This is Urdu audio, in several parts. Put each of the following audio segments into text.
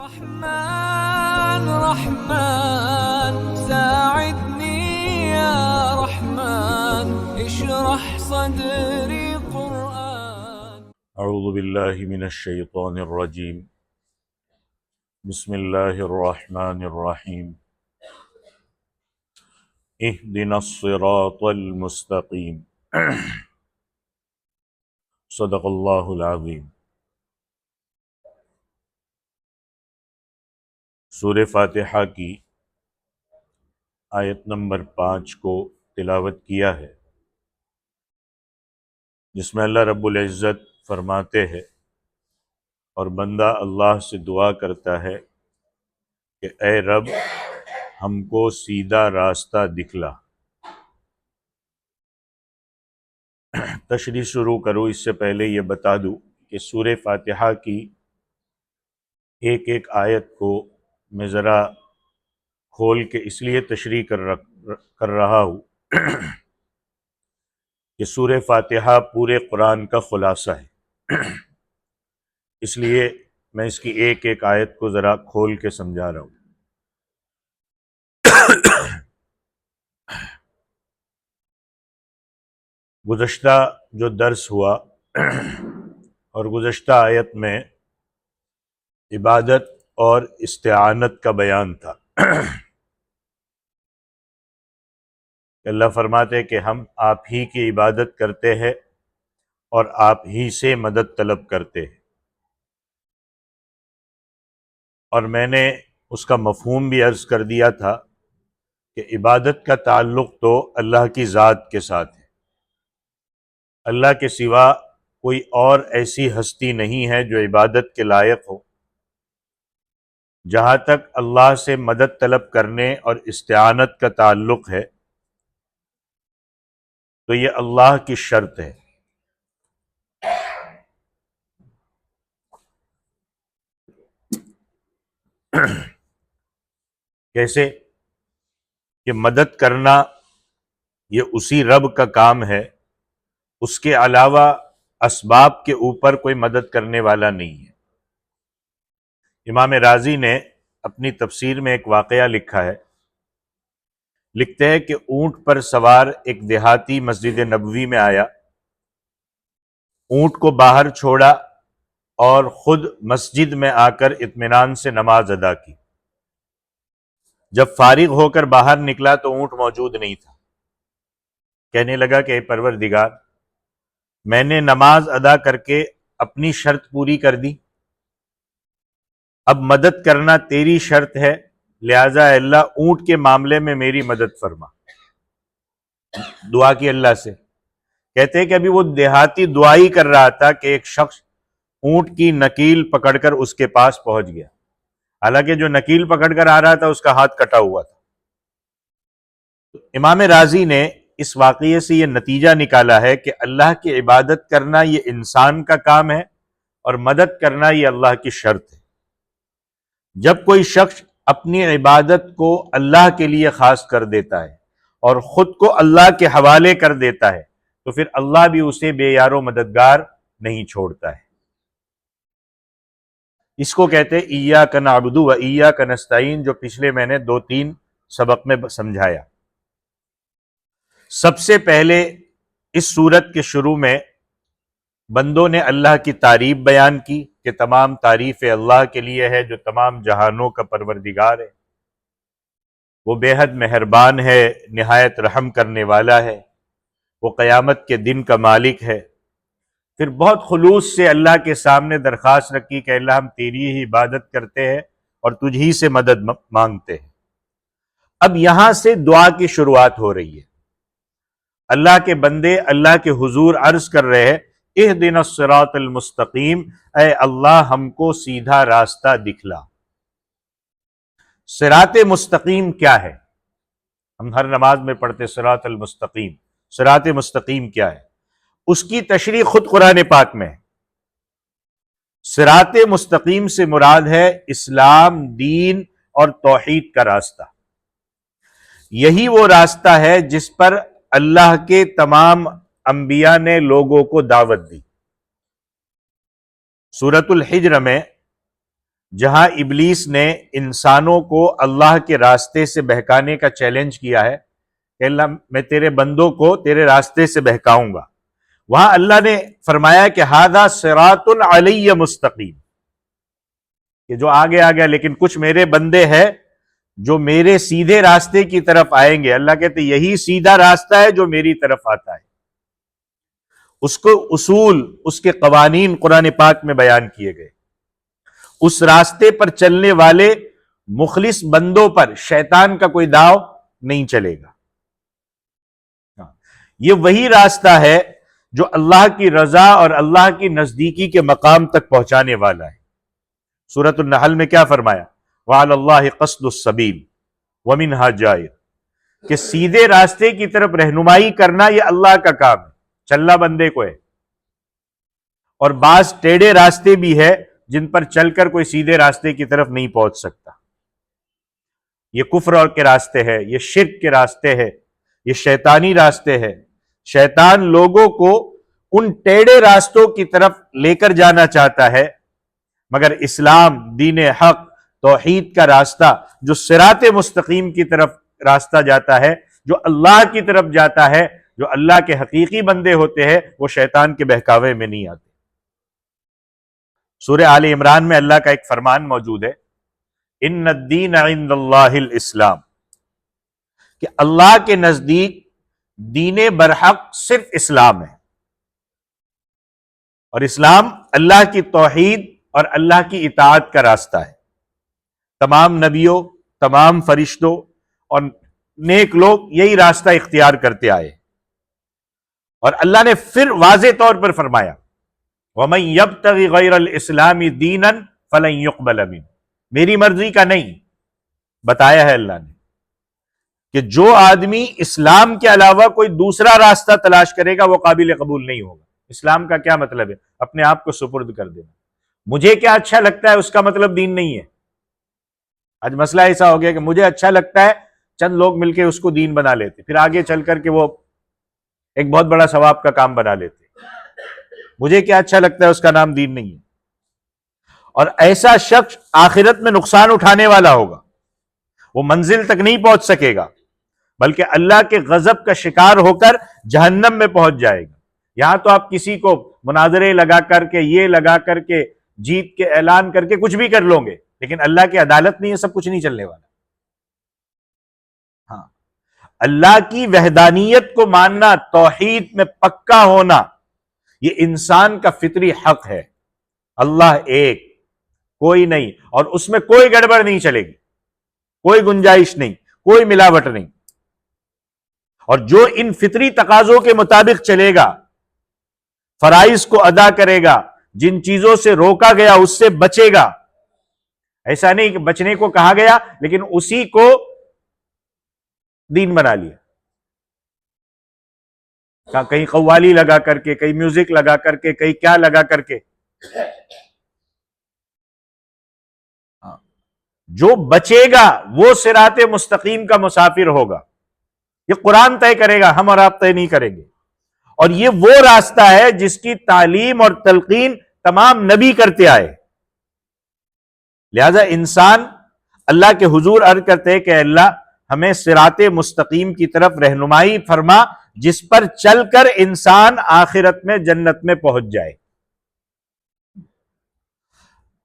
رحمن رحمن ساعدني يا رحمن اشرح صدري قرآن. اعوذ باللہ من الشیطان الرجیم. بسم اللہ الرحمن الرحیم. اہدنا الصراط المستقیم. صدق اللہ العظیم. سورہ فاتحہ کی آیت نمبر 5 کو تلاوت کیا ہے، جس میں اللہ رب العزت فرماتے ہیں اور بندہ اللہ سے دعا کرتا ہے کہ اے رب ہم کو سیدھا راستہ دکھلا. تشریح شروع کروں اس سے پہلے یہ بتا دوں کہ سورہ فاتحہ کی ایک ایک آیت کو میں ذرا کھول کے اس لیے تشریح کر رہا ہوں کہ سورہ فاتحہ پورے قرآن کا خلاصہ ہے، اس لیے میں اس کی ایک ایک آیت کو ذرا کھول کے سمجھا رہا ہوں. گزشتہ جو درس ہوا اور گزشتہ آیت میں عبادت اور استعانت کا بیان تھا. اللہ فرماتے کہ ہم آپ ہی کی عبادت کرتے ہیں اور آپ ہی سے مدد طلب کرتے ہیں، اور میں نے اس کا مفہوم بھی عرض کر دیا تھا کہ عبادت کا تعلق تو اللہ کی ذات کے ساتھ ہے. اللہ کے سوا کوئی اور ایسی ہستی نہیں ہے جو عبادت کے لائق ہو. جہاں تک اللہ سے مدد طلب کرنے اور استعانت کا تعلق ہے تو یہ اللہ کی شرط ہے. کیسے کہ مدد کرنا یہ اسی رب کا کام ہے، اس کے علاوہ اسباب کے اوپر کوئی مدد کرنے والا نہیں ہے. امام رازی نے اپنی تفسیر میں ایک واقعہ لکھا ہے. لکھتے ہیں کہ اونٹ پر سوار ایک دیہاتی مسجد نبوی میں آیا، اونٹ کو باہر چھوڑا اور خود مسجد میں آ کر اطمینان سے نماز ادا کی. جب فارغ ہو کر باہر نکلا تو اونٹ موجود نہیں تھا. کہنے لگا کہ اے پروردگار، میں نے نماز ادا کر کے اپنی شرط پوری کر دی، اب مدد کرنا تیری شرط ہے، لہذا اے اللہ اونٹ کے معاملے میں میری مدد فرما. دعا کی اللہ سے. کہتے ہیں کہ ابھی وہ دیہاتی دعا ہی کر رہا تھا کہ ایک شخص اونٹ کی نکیل پکڑ کر اس کے پاس پہنچ گیا. حالانکہ جو نکیل پکڑ کر آ رہا تھا اس کا ہاتھ کٹا ہوا تھا. امام رازی نے اس واقعے سے یہ نتیجہ نکالا ہے کہ اللہ کی عبادت کرنا یہ انسان کا کام ہے اور مدد کرنا یہ اللہ کی شرط ہے. جب کوئی شخص اپنی عبادت کو اللہ کے لیے خاص کر دیتا ہے اور خود کو اللہ کے حوالے کر دیتا ہے تو پھر اللہ بھی اسے بے یار و مددگار نہیں چھوڑتا ہے. اس کو کہتے ہیں ایاک نعبد و ایاک نستعین، جو پچھلے میں نے 2-3 سبق میں سمجھایا. سب سے پہلے اس سورت کے شروع میں بندوں نے اللہ کی تعریف بیان کی کہ تمام تعریف اللہ کے لیے ہے جو تمام جہانوں کا پروردگار ہے. وہ بے حد مہربان ہے، نہایت رحم کرنے والا ہے، وہ قیامت کے دن کا مالک ہے. پھر بہت خلوص سے اللہ کے سامنے درخواست رکھی کہ اللہ ہم تیری ہی عبادت کرتے ہیں اور تجھ ہی سے مدد مانگتے ہیں. اب یہاں سے دعا کی شروعات ہو رہی ہے. اللہ کے بندے اللہ کے حضور عرض کر رہے ہیں اہدنا الصراط المستقیم، اے اللہ ہم کو سیدھا راستہ دکھلا. صراط مستقیم کیا ہے؟ ہم ہر نماز میں پڑھتے صراط المستقیم. صراط مستقیم کیا ہے؟ اس کی تشریح خود قرآن پاک میں ہے. صراط مستقیم سے مراد ہے اسلام، دین اور توحید کا راستہ. یہی وہ راستہ ہے جس پر اللہ کے تمام انبیاء نے لوگوں کو دعوت دی. سورۃ الحجر میں جہاں ابلیس نے انسانوں کو اللہ کے راستے سے بہکانے کا چیلنج کیا ہے کہ اللہ میں تیرے بندوں کو تیرے راستے سے بہکاؤں گا، وہاں اللہ نے فرمایا کہ ھذا صراط علی مستقیم، کہ جو آگے آ گیا لیکن کچھ میرے بندے ہیں جو میرے سیدھے راستے کی طرف آئیں گے۔ اللہ کہتے یہی سیدھا راستہ ہے جو میری طرف آتا ہے۔ اس کو اصول، اس کے قوانین قرآن پاک میں بیان کیے گئے۔ اس راستے پر چلنے والے مخلص بندوں پر شیطان کا کوئی داؤ نہیں چلے گا۔ یہ وہی راستہ ہے جو اللہ کی رضا اور اللہ کی نزدیکی کے مقام تک پہنچانے والا ہے۔ سورۃ النحل میں کیا فرمایا؟ وعلی اللہ قصد السبیل ومنہا جائر، کہ سیدھے راستے کی طرف رہنمائی کرنا یہ اللہ کا کام ہے، چلنا بندے کو ہے، اور بعض ٹیڑھے راستے بھی ہے جن پر چل کر کوئی سیدھے راستے کی طرف نہیں پہنچ سکتا۔ یہ کفر اور کے راستے ہے، یہ شرک کے راستے ہے، یہ شیطانی راستے ہے۔ شیطان لوگوں کو ان ٹیڑھے راستوں کی طرف لے کر جانا چاہتا ہے، مگر اسلام، دین حق، توحید کا راستہ جو صراط مستقیم کی طرف راستہ جاتا ہے، جو اللہ کی طرف جاتا ہے، جو اللہ کے حقیقی بندے ہوتے ہیں، وہ شیطان کے بہکاوے میں نہیں آتے۔ سورہ آل عمران میں اللہ کا ایک فرمان موجود ہے، ان الدین عند اللہ الاسلام، کہ اللہ کے نزدیک دین برحق صرف اسلام ہے، اور اسلام اللہ کی توحید اور اللہ کی اطاعت کا راستہ ہے۔ تمام نبیوں، تمام فرشتوں اور نیک لوگ یہی راستہ اختیار کرتے آئے، اور اللہ نے پھر واضح طور پر فرمایا وَمَن يَبْتَغِ غَيْرَ الْإِسْلَامِ دِينًا فَلَن يُقْبَلَ مِنْهُ، میری مرضی کا نہیں، بتایا ہے اللہ نے کہ جو آدمی اسلام کے علاوہ کوئی دوسرا راستہ تلاش کرے گا وہ قابل قبول نہیں ہوگا۔ اسلام کا کیا مطلب ہے؟ اپنے آپ کو سپرد کر دینا، مجھے کیا اچھا لگتا ہے اس کا مطلب دین نہیں ہے۔ آج مسئلہ ایسا ہو گیا کہ مجھے اچھا لگتا ہے، چند لوگ مل کے اس کو دین بنا لیتے، پھر آگے چل کر کے وہ ایک بہت بڑا ثواب کا کام بنا لیتے۔ مجھے کیا اچھا لگتا ہے اس کا نام دین نہیں ہے، اور ایسا شخص آخرت میں نقصان اٹھانے والا ہوگا، وہ منزل تک نہیں پہنچ سکے گا، بلکہ اللہ کے غضب کا شکار ہو کر جہنم میں پہنچ جائے گا۔ یہاں تو آپ کسی کو مناظرے لگا کر کے، یہ لگا کر کے، جیت کے اعلان کر کے کچھ بھی کر لو گے، لیکن اللہ کی عدالت نہیں ہے، سب کچھ نہیں چلنے والا۔ ہاں، اللہ کی وحدانیت کو ماننا، توحید میں پکا ہونا، یہ انسان کا فطری حق ہے۔ اللہ ایک، کوئی نہیں، اور اس میں کوئی گڑبڑ نہیں چلے گی، کوئی گنجائش نہیں، کوئی ملاوٹ نہیں، اور جو ان فطری تقاضوں کے مطابق چلے گا، فرائض کو ادا کرے گا، جن چیزوں سے روکا گیا اس سے بچے گا۔ ایسا نہیں کہ بچنے کو کہا گیا لیکن اسی کو دین بنا لیا، کہیں قوالی لگا کر کے، کہیں میوزک لگا کر کے، کہیں کیا لگا کر کے۔ جو بچے گا وہ صراط مستقیم کا مسافر ہوگا، یہ قرآن طے کرے گا، ہم اور آپ طے نہیں کریں گے۔ اور یہ وہ راستہ ہے جس کی تعلیم اور تلقین تمام نبی کرتے آئے۔ لہذا انسان اللہ کے حضور عرض کرتے ہیں کہ اللہ ہمیں صراط مستقیم کی طرف رہنمائی فرما، جس پر چل کر انسان آخرت میں جنت میں پہنچ جائے۔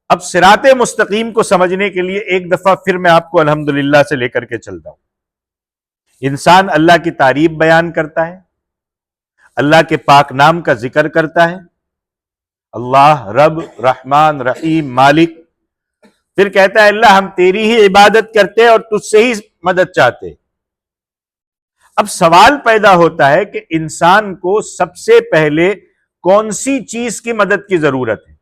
اب صراط مستقیم کو سمجھنے کے لیے ایک دفعہ پھر میں آپ کو الحمدللہ سے لے کر کے چلتا ہوں۔ انسان اللہ کی تعریف بیان کرتا ہے، اللہ کے پاک نام کا ذکر کرتا ہے، اللہ رب، رحمان، رحیم، مالک، پھر کہتا ہے اللہ ہم تیری ہی عبادت کرتے اور تجھ سے ہی مدد چاہتے۔ اب سوال پیدا ہوتا ہے کہ انسان کو سب سے پہلے کون سی چیز کی مدد کی ضرورت ہے،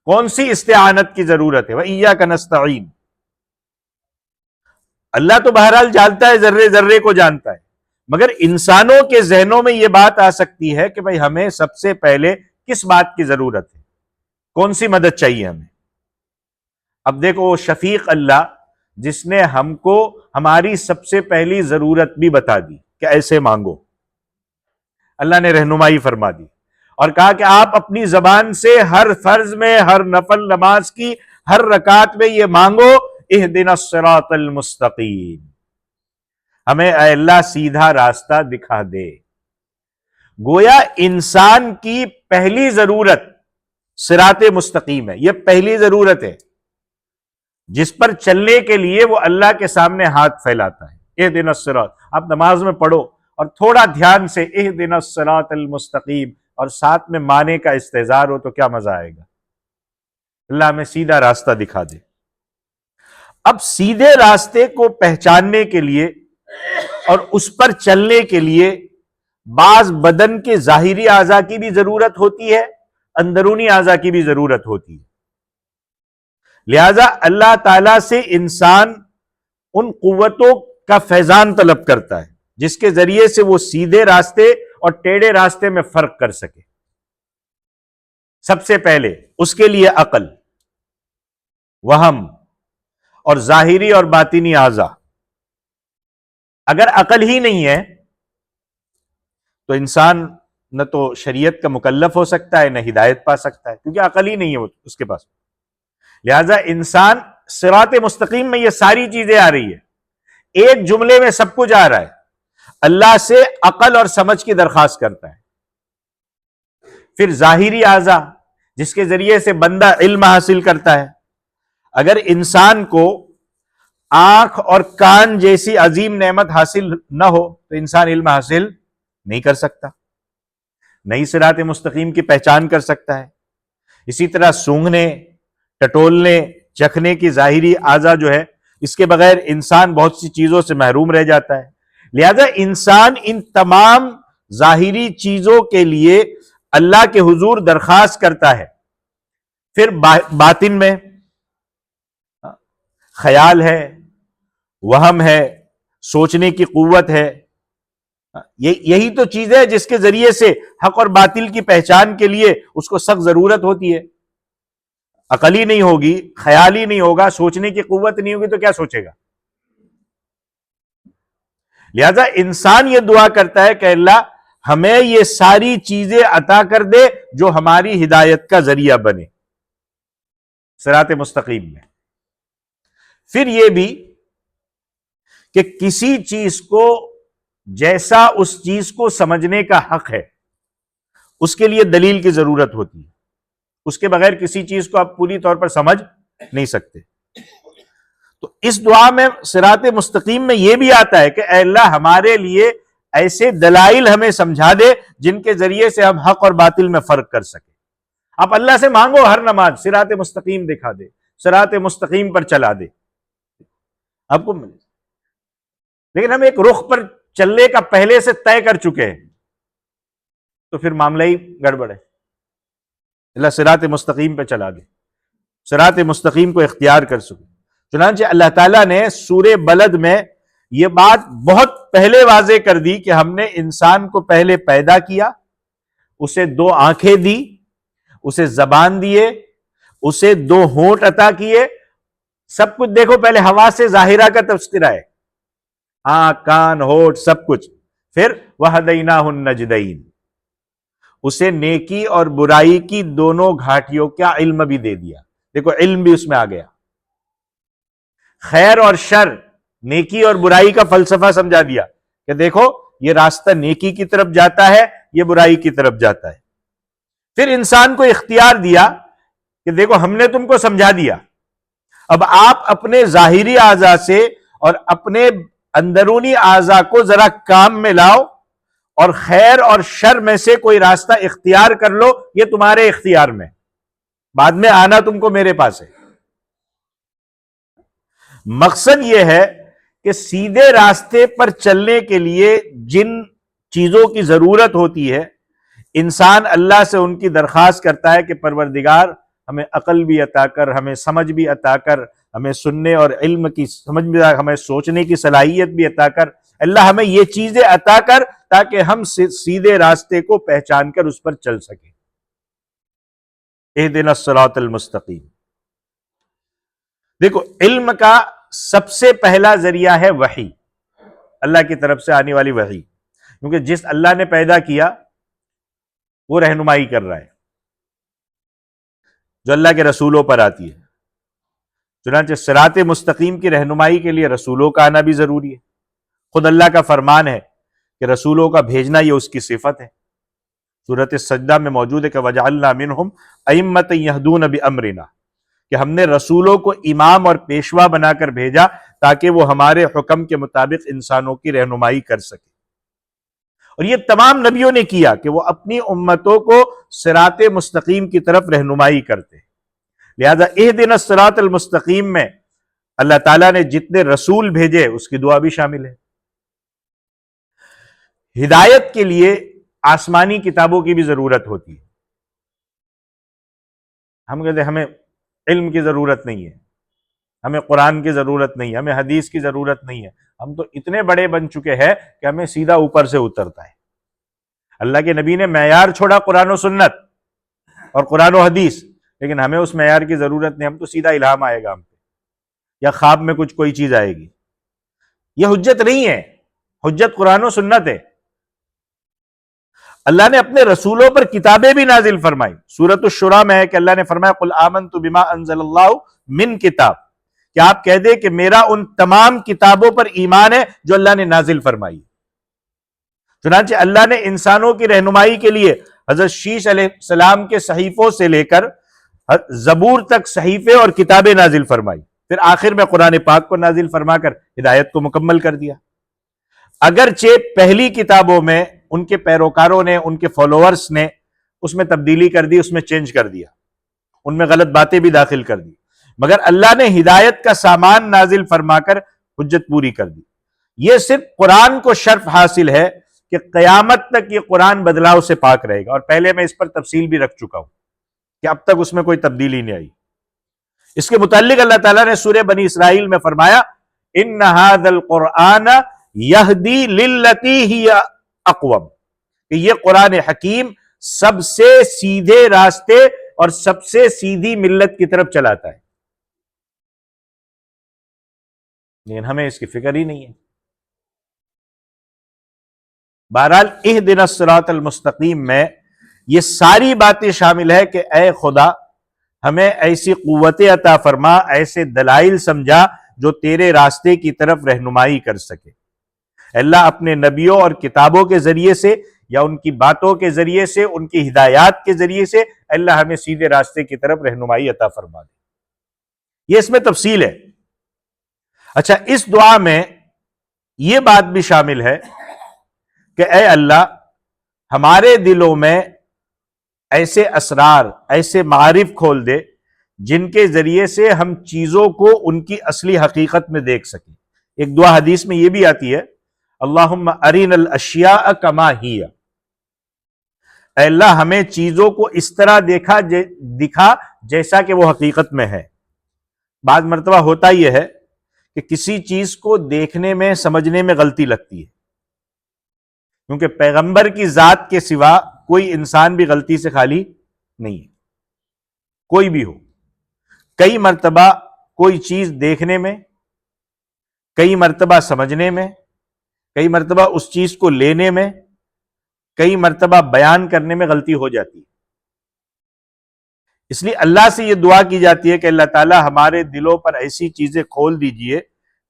کون سی استعانت کی ضرورت ہے؟ وَإِيَّاكَ نَسْتَعِينُ۔ اللہ تو بہرحال جانتا ہے، ذرے ذرے کو جانتا ہے، مگر انسانوں کے ذہنوں میں یہ بات آ سکتی ہے کہ بھئی ہمیں سب سے پہلے کس بات کی ضرورت ہے، کون سی مدد چاہیے ہمیں۔ اب دیکھو وہ شفیق اللہ جس نے ہم کو ہماری سب سے پہلی ضرورت بھی بتا دی کہ ایسے مانگو، اللہ نے رہنمائی فرما دی، اور کہا کہ آپ اپنی زبان سے ہر فرض میں، ہر نفل نماز کی ہر رکعت میں یہ مانگو، اہدنا الصراط المستقیم، ہمیں اے اللہ سیدھا راستہ دکھا دے۔ گویا انسان کی پہلی ضرورت صراط مستقیم ہے، یہ پہلی ضرورت ہے جس پر چلنے کے لیے وہ اللہ کے سامنے ہاتھ پھیلاتا ہے۔ اہدنا الصراط، آپ نماز میں پڑھو اور تھوڑا دھیان سے اہدنا الصراط المستقیم اور ساتھ میں معنی کا استحضار ہو تو کیا مزہ آئے گا۔ اللہ ہمیں سیدھا راستہ دکھا دے۔ اب سیدھے راستے کو پہچاننے کے لیے اور اس پر چلنے کے لیے بعض بدن کے ظاہری اعضاء کی بھی ضرورت ہوتی ہے، اندرونی اعضاء کی بھی ضرورت ہوتی ہے۔ لہذا اللہ تعالی سے انسان ان قوتوں کا فیضان طلب کرتا ہے جس کے ذریعے سے وہ سیدھے راستے اور ٹیڑھے راستے میں فرق کر سکے۔ سب سے پہلے اس کے لیے عقل، وہم اور ظاہری اور باطنی اعضاء۔ اگر عقل ہی نہیں ہے تو انسان نہ تو شریعت کا مکلف ہو سکتا ہے نہ ہدایت پا سکتا ہے، کیونکہ عقل ہی نہیں ہے اس کے پاس۔ لہذا انسان صراط مستقیم میں یہ ساری چیزیں آ رہی ہے، ایک جملے میں سب کچھ آ رہا ہے، اللہ سے عقل اور سمجھ کی درخواست کرتا ہے۔ پھر ظاہری اعضاء جس کے ذریعے سے بندہ علم حاصل کرتا ہے۔ اگر انسان کو آنکھ اور کان جیسی عظیم نعمت حاصل نہ ہو تو انسان علم حاصل نہیں کر سکتا، نہیں صراط مستقیم کی پہچان کر سکتا ہے۔ اسی طرح سونگھنے، ٹٹولنے، چکھنے کی ظاہری اعضاء جو ہے، اس کے بغیر انسان بہت سی چیزوں سے محروم رہ جاتا ہے۔ لہذا انسان ان تمام ظاہری چیزوں کے لیے اللہ کے حضور درخواست کرتا ہے۔ پھر باطن میں خیال ہے، وہم ہے، سوچنے کی قوت ہے، یہی تو چیز ہے جس کے ذریعے سے حق اور باطل کی پہچان کے لیے اس کو سخت ضرورت ہوتی ہے۔ عقل ہی نہیں ہوگی، خیال ہی نہیں ہوگا، سوچنے کی قوت نہیں ہوگی تو کیا سوچے گا؟ لہذا انسان یہ دعا کرتا ہے کہ اللہ ہمیں یہ ساری چیزیں عطا کر دے جو ہماری ہدایت کا ذریعہ بنے صراط مستقیم میں۔ پھر یہ بھی کہ کسی چیز کو جیسا اس چیز کو سمجھنے کا حق ہے اس کے لیے دلیل کی ضرورت ہوتی ہے، اس کے بغیر کسی چیز کو آپ پوری طور پر سمجھ نہیں سکتے۔ تو اس دعا میں صراط مستقیم میں یہ بھی آتا ہے کہ اے اللہ ہمارے لیے ایسے دلائل ہمیں سمجھا دے جن کے ذریعے سے ہم حق اور باطل میں فرق کر سکیں۔ آپ اللہ سے مانگو ہر نماز صراط مستقیم دکھا دے، صراط مستقیم پر چلا دے آپ کو ملے۔ لیکن ہم ایک رخ پر چلنے کا پہلے سے طے کر چکے ہیں تو پھر معاملہ ہی گڑبڑ ہے۔ اللہ صراط مستقیم پہ چلا دے، صراط مستقیم کو اختیار کر سکے۔ چنانچہ اللہ تعالیٰ نے سورہ بلد میں یہ بات بہت پہلے واضح کر دی کہ ہم نے انسان کو پہلے پیدا کیا، اسے 2 آنکھیں دی، اسے زبان دیے، اسے 2 ہونٹ عطا کیے، سب کچھ دیکھو پہلے حواس ظاہرہ کا تذکرہ ہے، آنکھ، کان، ہونٹ سب کچھ۔ پھر وَهَدَيْنَاهُ النَّجْدَيْنِ، اسے نیکی اور برائی کی دونوں گھاٹیوں کا علم بھی دے دیا۔ دیکھو علم بھی اس میں آ گیا، خیر اور شر، نیکی اور برائی کا فلسفہ سمجھا دیا کہ دیکھو یہ راستہ نیکی کی طرف جاتا ہے، یہ برائی کی طرف جاتا ہے۔ پھر انسان کو اختیار دیا کہ دیکھو ہم نے تم کو سمجھا دیا، اب آپ اپنے ظاہری اعضاء سے اور اپنے اندرونی اعضاء کو ذرا کام میں لاؤ اور خیر اور شر میں سے کوئی راستہ اختیار کر لو، یہ تمہارے اختیار میں، بعد میں آنا تم کو میرے پاس ہے۔ مقصد یہ ہے کہ سیدھے راستے پر چلنے کے لیے جن چیزوں کی ضرورت ہوتی ہے انسان اللہ سے ان کی درخواست کرتا ہے کہ پروردگار ہمیں عقل بھی عطا کر، ہمیں سمجھ بھی عطا کر، ہمیں سننے اور علم کی سمجھ بھی، ہمیں سوچنے کی صلاحیت بھی عطا کر، اللہ ہمیں یہ چیزیں عطا کر تاکہ ہم سیدھے راستے کو پہچان کر اس پر چل سکیں۔ اہدنا الصراط المستقیم۔ دیکھو علم کا سب سے پہلا ذریعہ ہے وحی، اللہ کی طرف سے آنے والی وحی، کیونکہ جس اللہ نے پیدا کیا وہ رہنمائی کر رہا ہے جو اللہ کے رسولوں پر آتی ہے. چنانچہ صراط مستقیم کی رہنمائی کے لیے رسولوں کا آنا بھی ضروری ہے. خود اللہ کا فرمان ہے کہ رسولوں کا بھیجنا یہ اس کی صفت ہے. سورۃ السجدہ میں موجود ہے کہ وَجَعَلْنَا مِنْهُمْ أَئِمَّةً يَهْدُونَ بِأَمْرِنَا، کہ ہم نے رسولوں کو امام اور پیشوا بنا کر بھیجا تاکہ وہ ہمارے حکم کے مطابق انسانوں کی رہنمائی کر سکے. اور یہ تمام نبیوں نے کیا کہ وہ اپنی امتوں کو صراط مستقیم کی طرف رہنمائی کرتے. لہذا اہدنا الصراط المستقیم میں اللہ تعالیٰ نے جتنے رسول بھیجے اس کی دعا بھی شامل ہے. ہدایت کے لیے آسمانی کتابوں کی بھی ضرورت ہوتی ہے. ہم کہتے ہیں ہمیں علم کی ضرورت نہیں ہے، ہمیں قرآن کی ضرورت نہیں ہے، ہمیں حدیث کی ضرورت نہیں ہے. ہم تو اتنے بڑے بن چکے ہیں کہ ہمیں سیدھا اوپر سے اترتا ہے. اللہ کے نبی نے معیار چھوڑا قرآن و سنت اور قرآن و حدیث، لیکن ہمیں اس معیار کی ضرورت نہیں. ہم تو سیدھا الہام آئے گا ہم پہ، یا خواب میں کوئی چیز آئے گی. یہ حجت نہیں ہے، حجت قرآن و سنت ہے. اللہ نے اپنے رسولوں پر کتابیں بھی نازل فرمائی. سورۃ الشورى میں ہے کہ اللہ نے فرمایا قل آمنت بما انزل اللہ من کتاب، کہ آپ کہہ دیں کہ میرا ان تمام کتابوں پر ایمان ہے جو اللہ نے نازل فرمائی. چنانچہ اللہ نے انسانوں کی رہنمائی کے لیے حضرت شیش علیہ السلام کے صحیفوں سے لے کر زبور تک صحیفے اور کتابیں نازل فرمائی. پھر آخر میں قرآن پاک کو نازل فرما کر ہدایت کو مکمل کر دیا. اگرچہ پہلی کتابوں میں ان کے پیروکاروں نے، ان کے فالوورز نے اس میں تبدیلی کر دی، اس میں چینج کر دیا، ان میں غلط باتیں بھی داخل کر دی، مگر اللہ نے ہدایت کا سامان نازل فرما کر حجت پوری کر دی. یہ صرف قرآن کو شرف حاصل ہے کہ قیامت تک یہ قرآن بدلاؤ سے پاک رہے گا. اور پہلے میں اس پر تفصیل بھی رکھ چکا ہوں کہ اب تک اس میں کوئی تبدیلی نہیں آئی. اس کے متعلق اللہ تعالیٰ نے سورہ بنی اسرائیل میں فرمایا ان ھذا القرآن یہدی للتی ہی اقوم، کہ یہ قرآن حکیم سب سے سیدھے راستے اور سب سے سیدھی ملت کی طرف چلاتا ہے. لیکن ہمیں اس کی فکر ہی نہیں ہے. بہرحال اہدنا الصراط المستقیم میں یہ ساری باتیں شامل ہے کہ اے خدا ہمیں ایسی قوت عطا فرما، ایسے دلائل سمجھا جو تیرے راستے کی طرف رہنمائی کر سکے. اللہ اپنے نبیوں اور کتابوں کے ذریعے سے یا ان کی باتوں کے ذریعے سے، ان کی ہدایات کے ذریعے سے اللہ ہمیں سیدھے راستے کی طرف رہنمائی عطا فرما دے. یہ اس میں تفصیل ہے. اچھا، اس دعا میں یہ بات بھی شامل ہے کہ اے اللہ ہمارے دلوں میں ایسے اسرار، ایسے معارف کھول دے جن کے ذریعے سے ہم چیزوں کو ان کی اصلی حقیقت میں دیکھ سکیں. ایک دعا حدیث میں یہ بھی آتی ہے اللہم ارنا الاشیاء کما ہی، اے اللہ ہمیں چیزوں کو اس طرح دکھا جیسا کہ وہ حقیقت میں ہے. بعض مرتبہ ہوتا یہ ہے کہ کسی چیز کو دیکھنے میں، سمجھنے میں غلطی لگتی ہے، کیونکہ پیغمبر کی ذات کے سوا کوئی انسان بھی غلطی سے خالی نہیں ہے، کوئی بھی ہو. کئی مرتبہ کوئی چیز دیکھنے میں، کئی مرتبہ سمجھنے میں، کئی مرتبہ اس چیز کو لینے میں، کئی مرتبہ بیان کرنے میں غلطی ہو جاتی ہے. اس لیے اللہ سے یہ دعا کی جاتی ہے کہ اللہ تعالی ہمارے دلوں پر ایسی چیزیں کھول دیجئے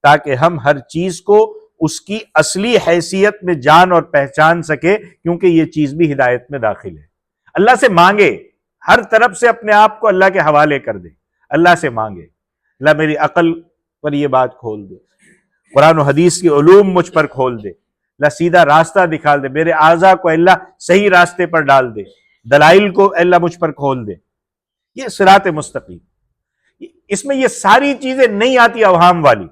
تاکہ ہم ہر چیز کو اس کی اصلی حیثیت میں جان اور پہچان سکے، کیونکہ یہ چیز بھی ہدایت میں داخل ہے. اللہ سے مانگے، ہر طرف سے اپنے آپ کو اللہ کے حوالے کر دے. اللہ سے مانگے اللہ میری عقل پر یہ بات کھول دے، قرآن و حدیث کی علوم مجھ پر کھول دے، اللہ سیدھا راستہ دکھا دے، میرے اعضاء کو اللہ صحیح راستے پر ڈال دے، دلائل کو اللہ مجھ پر کھول دے. یہ صراط مستقیم. اس میں یہ ساری چیزیں نہیں آتی اوہام والی.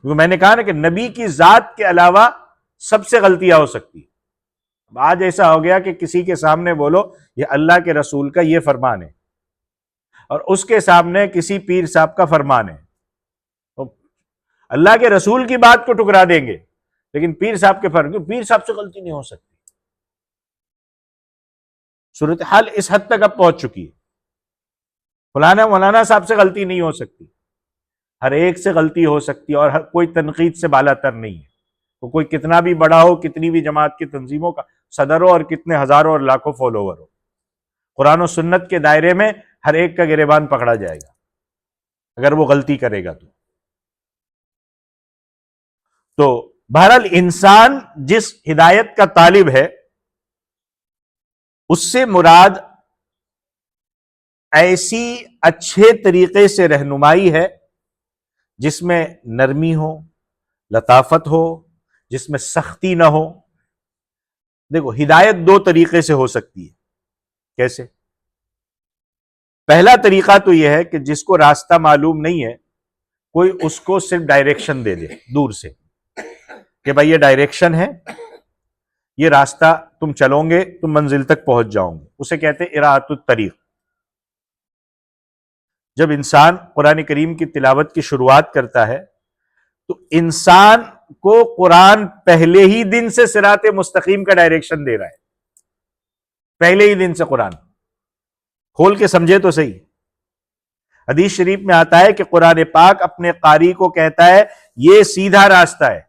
کیونکہ میں نے کہا نا کہ نبی کی ذات کے علاوہ سب سے غلطیاں ہو سکتی. اب آج ایسا ہو گیا کہ کسی کے سامنے بولو یہ اللہ کے رسول کا یہ فرمان ہے، اور اس کے سامنے کسی پیر صاحب کا فرمان ہے. تو اللہ کے رسول کی بات کو ٹکرا دیں گے، لیکن پیر صاحب کے فرق، پیر صاحب سے غلطی نہیں ہو سکتی. صورتحال اس حد تک اب پہنچ چکی ہے. فلانا مولانا صاحب سے غلطی نہیں ہو سکتی، ہر ایک سے غلطی ہو سکتی ہے، اور ہر کوئی تنقید سے بالا تر نہیں ہے. تو کوئی کتنا بھی بڑا ہو، کتنی بھی جماعت کی تنظیموں کا، صدر ہو اور کتنے ہزاروں اور لاکھوں فالوور ہو، قرآن و سنت کے دائرے میں ہر ایک کا گریبان پکڑا جائے گا اگر وہ غلطی کرے گا تو بہرحال انسان جس ہدایت کا طالب ہے اس سے مراد ایسی اچھے طریقے سے رہنمائی ہے جس میں نرمی ہو، لطافت ہو، جس میں سختی نہ ہو۔ دیکھو ہدایت دو طریقے سے ہو سکتی ہے۔ کیسے؟ پہلا طریقہ تو یہ ہے کہ جس کو راستہ معلوم نہیں ہے کوئی اس کو صرف ڈائریکشن دے دے دور سے کہ بھائی یہ ڈائریکشن ہے، یہ راستہ تم چلو گے تم منزل تک پہنچ جاؤ گے، اسے کہتے ہیں اراۃ الطریق۔ جب انسان قرآن کریم کی تلاوت کی شروعات کرتا ہے تو انسان کو قرآن پہلے ہی دن سے صراط مستقیم کا ڈائریکشن دے رہا ہے، پہلے ہی دن سے۔ قرآن کھول کے سمجھے تو صحیح۔ حدیث شریف میں آتا ہے کہ قرآن پاک اپنے قاری کو کہتا ہے یہ سیدھا راستہ ہے،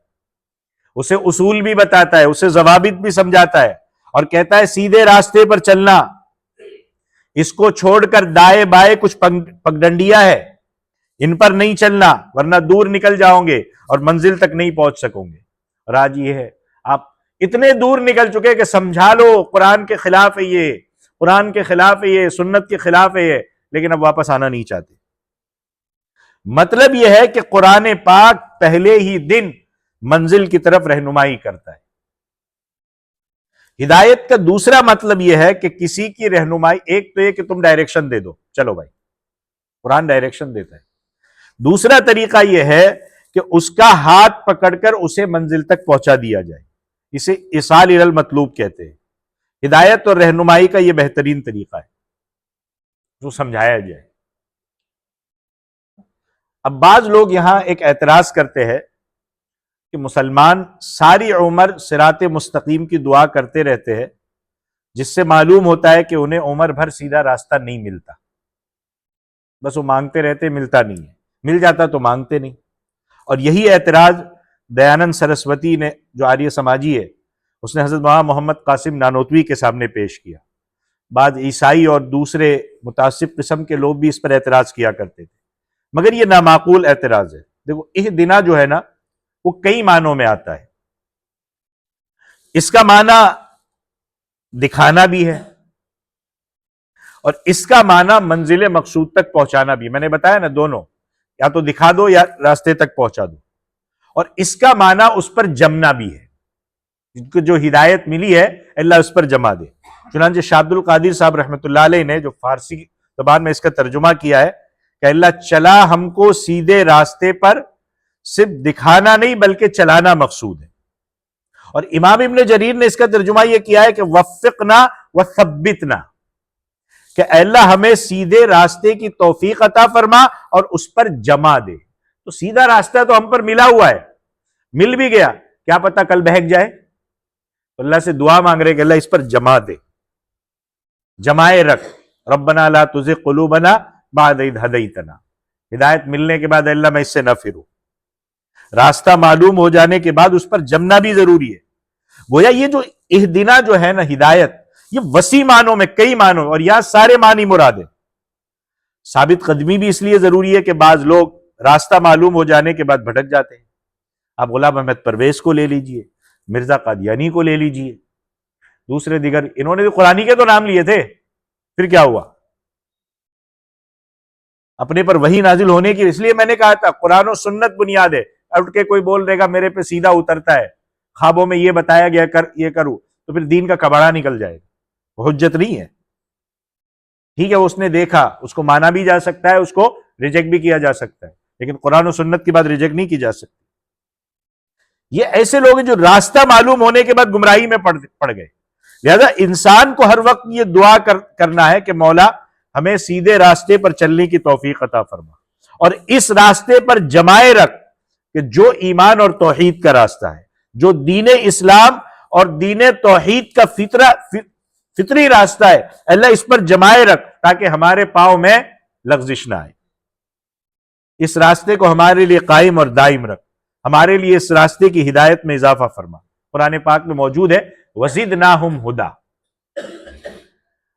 اسے اصول بھی بتاتا ہے، اسے ضوابط بھی سمجھاتا ہے اور کہتا ہے سیدھے راستے پر چلنا، اس کو چھوڑ کر دائیں بائیں کچھ پگڈنڈیاں ہے، ان پر نہیں چلنا ورنہ دور نکل جاؤ گے اور منزل تک نہیں پہنچ سکو گے۔ اور آج یہ ہے آپ اتنے دور نکل چکے کہ سمجھا لو قرآن کے خلاف ہے، یہ قرآن کے خلاف ہے، یہ سنت کے خلاف ہے یہ، لیکن اب واپس آنا نہیں چاہتے۔ مطلب یہ ہے کہ قرآن پاک پہلے ہی دن منزل کی طرف رہنمائی کرتا ہے۔ ہدایت کا دوسرا مطلب یہ ہے کہ کسی کی رہنمائی، ایک تو یہ کہ تم ڈائریکشن دے دو، چلو بھائی قرآن ڈائریکشن دیتا ہے، دوسرا طریقہ یہ ہے کہ اس کا ہاتھ پکڑ کر اسے منزل تک پہنچا دیا جائے، اسے ایصال الی المطلوب کہتے ہیں۔ ہدایت اور رہنمائی کا یہ بہترین طریقہ ہے جو سمجھایا جائے۔ اب بعض لوگ یہاں ایک اعتراض کرتے ہیں کہ مسلمان ساری عمر صراط مستقیم کی دعا کرتے رہتے ہیں، جس سے معلوم ہوتا ہے کہ انہیں عمر بھر سیدھا راستہ نہیں ملتا، بس وہ مانگتے رہتے، ملتا نہیں ہے، مل جاتا تو مانگتے نہیں۔ اور یہی اعتراض دیانند سرسوتی نے، جو آریہ سماجی ہے، اس نے حضرت مولانا محمد قاسم نانوتوی کے سامنے پیش کیا۔ بعض عیسائی اور دوسرے متعصب قسم کے لوگ بھی اس پر اعتراض کیا کرتے تھے، مگر یہ نامعقول اعتراض ہے۔ دیکھو اہدنا جو ہے نا وہ کئی معنوں میں آتا ہے، اس کا معنی دکھانا بھی ہے اور اس کا معنی منزل مقصود تک پہنچانا بھی۔ میں نے بتایا نا دونوں، یا تو دکھا دو یا راستے تک پہنچا دو۔ اور اس کا معنی اس پر جمنا بھی ہے، جن کو جو ہدایت ملی ہے اللہ اس پر جمع دے۔ چنانچہ شاہ عبد القادر صاحب رحمۃ اللہ علیہ نے جو فارسی زبان میں اس کا ترجمہ کیا ہے کہ اللہ چلا ہم کو سیدھے راستے پر، صرف دکھانا نہیں بلکہ چلانا مقصود ہے۔ اور امام ابن جریر نے اس کا ترجمہ یہ کیا ہے کہ وفقنا وثبتنا، کہ اے اللہ ہمیں سیدھے راستے کی توفیق عطا فرما اور اس پر جمع دے۔ تو سیدھا راستہ تو ہم پر ملا ہوا ہے، مل بھی گیا، کیا پتہ کل بہک جائے، تو اللہ سے دعا مانگ رہے کہ اللہ اس پر جمع دے، جمائے رکھ۔ ربنا لا تزغ قلوبنا بعد اذ ہدیتنا، ہدایت ملنے کے بعد اللہ میں اس سے نہ پھروں۔ راستہ معلوم ہو جانے کے بعد اس پر جمنا بھی ضروری ہے۔ گویا یہ جو اہدنا جو ہے نا ہدایت، یہ وسیع معنوں میں، کئی معنوں، اور یہاں سارے معنی مراد ہیں۔ ثابت قدمی بھی اس لیے ضروری ہے کہ بعض لوگ راستہ معلوم ہو جانے کے بعد بھٹک جاتے ہیں۔ آپ غلام احمد پرویز کو لے لیجئے، مرزا قادیانی کو لے لیجئے، دوسرے دیگر، انہوں نے تو قرآنی کے تو نام لیے تھے، پھر کیا ہوا؟ اپنے پر وحی نازل ہونے کی، اس لیے میں نے کہا تھا قرآن و سنت بنیاد ہے۔ اٹھ کے کوئی بول دے گا میرے پہ سیدھا اترتا ہے، خوابوں میں یہ بتایا گیا کر یہ کروں، تو پھر دین کا کباڑا نکل جائے گا، وہ حجت نہیں ہے۔ ٹھیک ہے اس نے دیکھا، اس کو مانا بھی جا سکتا ہے، اس کو ریجیکٹ بھی کیا جا سکتا ہے، لیکن قرآن و سنت کی بات ریجیکٹ نہیں کی جا سکتی۔ یہ ایسے لوگ ہیں جو راستہ معلوم ہونے کے بعد گمراہی میں پڑ گئے۔ لہذا انسان کو ہر وقت یہ دعا کرنا ہے کہ مولا ہمیں سیدھے راستے پر چلنے کی توفیق عطا فرما، اور اس راستے پر جمائے رکھ کہ جو ایمان اور توحید کا راستہ ہے، جو دین اسلام اور دین توحید کا فطری راستہ ہے، اللہ اس پر جمائے رکھ تاکہ ہمارے پاؤں میں لغزش نہ آئے۔ اس راستے کو ہمارے لیے قائم اور دائم رکھ، ہمارے لیے اس راستے کی ہدایت میں اضافہ فرما۔ قرآن پاک میں موجود ہے وزدناہم ہدا،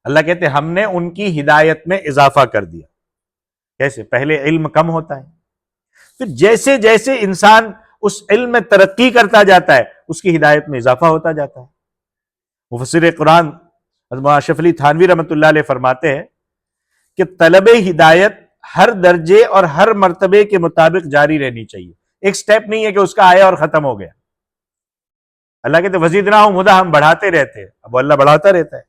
اللہ کہتے ہم نے ان کی ہدایت میں اضافہ کر دیا. کیسے؟ پہلے علم کم ہوتا ہے، پھر جیسے جیسے انسان اس علم میں ترقی کرتا جاتا ہے اس کی ہدایت میں اضافہ ہوتا جاتا ہے. مفسر قرآن مولانا اشرف علی تھانوی رحمۃ اللہ علیہ فرماتے ہیں کہ طلب ہدایت ہر درجے اور ہر مرتبے کے مطابق جاری رہنی چاہیے. ایک سٹیپ نہیں ہے کہ اس کا آیا اور ختم ہو گیا. اللہ کہتے وزیدناہم ہدا، ہم بڑھاتے رہتے ہیں. اب اللہ بڑھاتا رہتا ہے.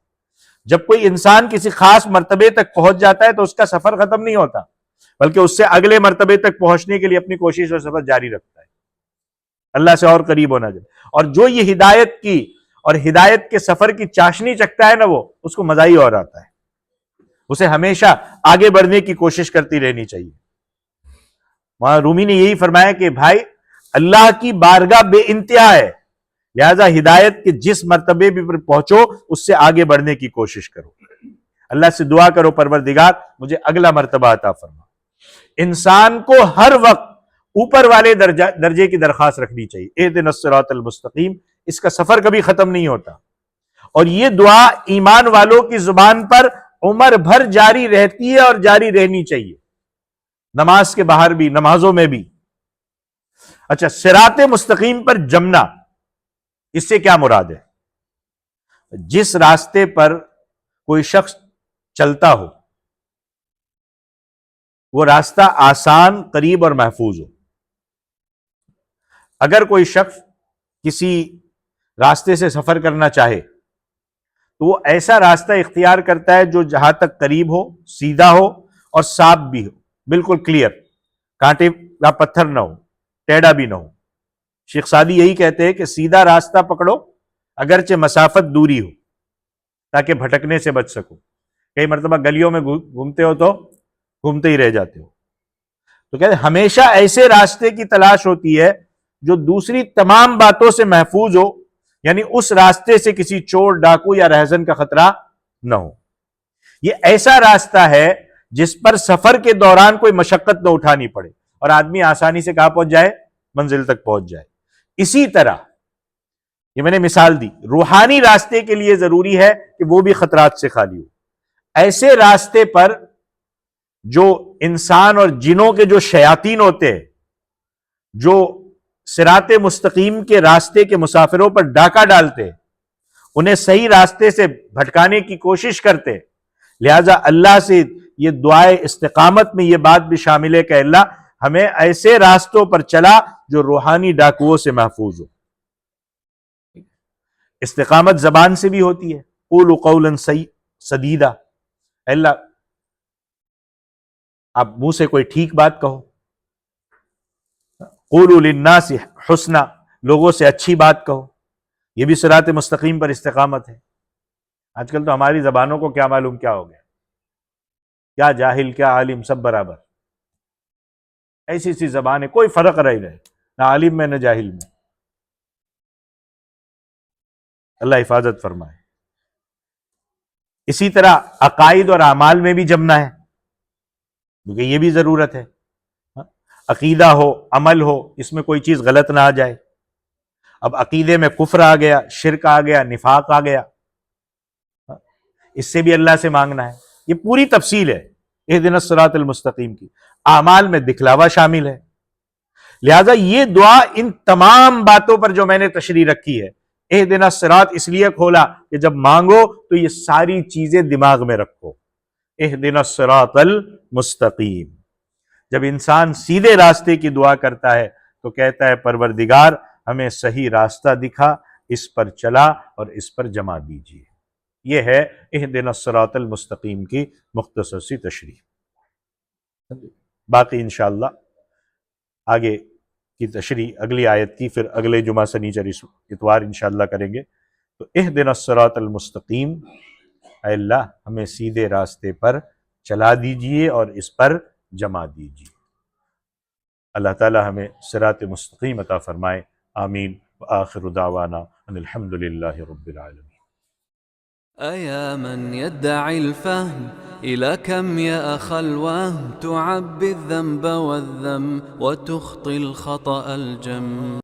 جب کوئی انسان کسی خاص مرتبے تک پہنچ جاتا ہے تو اس کا سفر ختم نہیں ہوتا، بلکہ اس سے اگلے مرتبے تک پہنچنے کے لیے اپنی کوشش اور سفر جاری رکھتا ہے، اللہ سے اور قریب ہونا چاہیے. اور جو یہ ہدایت کی اور ہدایت کے سفر کی چاشنی چکھتا ہے نا، وہ اس کو مزہ ہی اور آتا ہے. اسے ہمیشہ آگے بڑھنے کی کوشش کرتی رہنی چاہیے. وہاں رومی نے یہی فرمایا کہ بھائی اللہ کی بارگاہ بے انتہا ہے، لہذا ہدایت کے جس مرتبے بھی پر پہنچو اس سے آگے بڑھنے کی کوشش کرو. اللہ سے دعا کرو پروردگار مجھے اگلا مرتبہ عطا فرما. انسان کو ہر وقت اوپر والے درجے کی درخواست رکھنی چاہیے. اہدنا الصراط المستقیم، اس کا سفر کبھی ختم نہیں ہوتا. اور یہ دعا ایمان والوں کی زبان پر عمر بھر جاری رہتی ہے اور جاری رہنی چاہیے، نماز کے باہر بھی، نمازوں میں بھی. اچھا، صراط مستقیم پر جمنا، اس سے کیا مراد ہے؟ جس راستے پر کوئی شخص چلتا ہو وہ راستہ آسان، قریب اور محفوظ ہو. اگر کوئی شخص کسی راستے سے سفر کرنا چاہے تو وہ ایسا راستہ اختیار کرتا ہے جو جہاں تک قریب ہو، سیدھا ہو اور صاف بھی ہو، بالکل کلیئر، کانٹے کا پتھر نہ ہو، ٹیڑھا بھی نہ ہو. شیخ سعدی یہی کہتے ہیں کہ سیدھا راستہ پکڑو اگرچہ مسافت دوری ہو، تاکہ بھٹکنے سے بچ سکو. کئی مرتبہ گلیوں میں گھومتے ہو تو گھومتے ہی رہ جاتے ہو. تو کہتے ہیں ہمیشہ ایسے راستے کی تلاش ہوتی ہے جو دوسری تمام باتوں سے محفوظ ہو، یعنی اس راستے سے کسی چور، ڈاکو یا رہزن کا خطرہ نہ ہو. یہ ایسا راستہ ہے جس پر سفر کے دوران کوئی مشقت نہ اٹھانی پڑے اور آدمی آسانی سے کہاں پہنچ جائے؟ منزل تک پہنچ جائے. اسی طرح یہ میں نے مثال دی، روحانی راستے کے لیے ضروری ہے کہ وہ بھی خطرات سے خالی ہو. ایسے راستے پر جو انسان اور جنوں کے جو شیاطین ہوتے ہیں، جو صراط مستقیم کے راستے کے مسافروں پر ڈاکہ ڈالتے، انہیں صحیح راستے سے بھٹکانے کی کوشش کرتے. لہذا اللہ سے یہ دعائے استقامت میں یہ بات بھی شامل ہے کہ اللہ ہمیں ایسے راستوں پر چلا جو روحانی ڈاکوؤں سے محفوظ ہو. استقامت زبان سے بھی ہوتی ہے، قولوا قولا سدیدا، اللہ آپ منہ سے کوئی ٹھیک بات کہو. قولوا للناس حسنا، لوگوں سے اچھی بات کہو. یہ بھی صراط مستقیم پر استقامت ہے. آج کل تو ہماری زبانوں کو کیا معلوم کیا ہو گیا، کیا جاہل کیا عالم سب برابر. ایسی سی زبان ہے، کوئی فرق رہ رہے نہ عالم میں نہ جاہل میں. اللہ حفاظت فرمائے. اسی طرح عقائد اور اعمال میں بھی جمنا ہے، کیونکہ یہ بھی ضرورت ہے. عقیدہ ہو، عمل ہو، اس میں کوئی چیز غلط نہ آ جائے. اب عقیدے میں کفر آ گیا، شرک آ گیا، نفاق آ گیا، اس سے بھی اللہ سے مانگنا ہے. یہ پوری تفصیل ہے اہدنا الصراط المستقیم کی. اعمال میں دکھلاوا شامل ہے. لہذا یہ دعا ان تمام باتوں پر جو میں نے تشریح رکھی ہے، اہدنا الصراط اس لیے کھولا کہ جب مانگو تو یہ ساری چیزیں دماغ میں رکھو. اہدنا الصراط المستقیم. جب انسان سیدھے راستے کی دعا کرتا ہے تو کہتا ہے پروردگار ہمیں صحیح راستہ دکھا، اس پر چلا اور اس پر جما دیجیے. یہ ہے اہدنا الصراط المستقیم کی مختصر سی تشریح. باقی انشاءاللہ آگے کی تشریح اگلی آیت کی پھر اگلے جمعہ سنیچر اتوار انشاءاللہ کریں گے. تو اہدنا الصراط المستقیم، اے اللہ ہمیں سیدھے راستے پر چلا دیجیے اور اس پر جما دیجیے. اللہ تعالی ہمیں صراط مستقیم عطا فرمائے. آمین. وآخر دعوانا ان الحمد للہ رب العالمین. أيا من يدعي الفهم إلى كم يا أخ الوهم تعبي الذنب والذم وتخطي الخطأ الجم.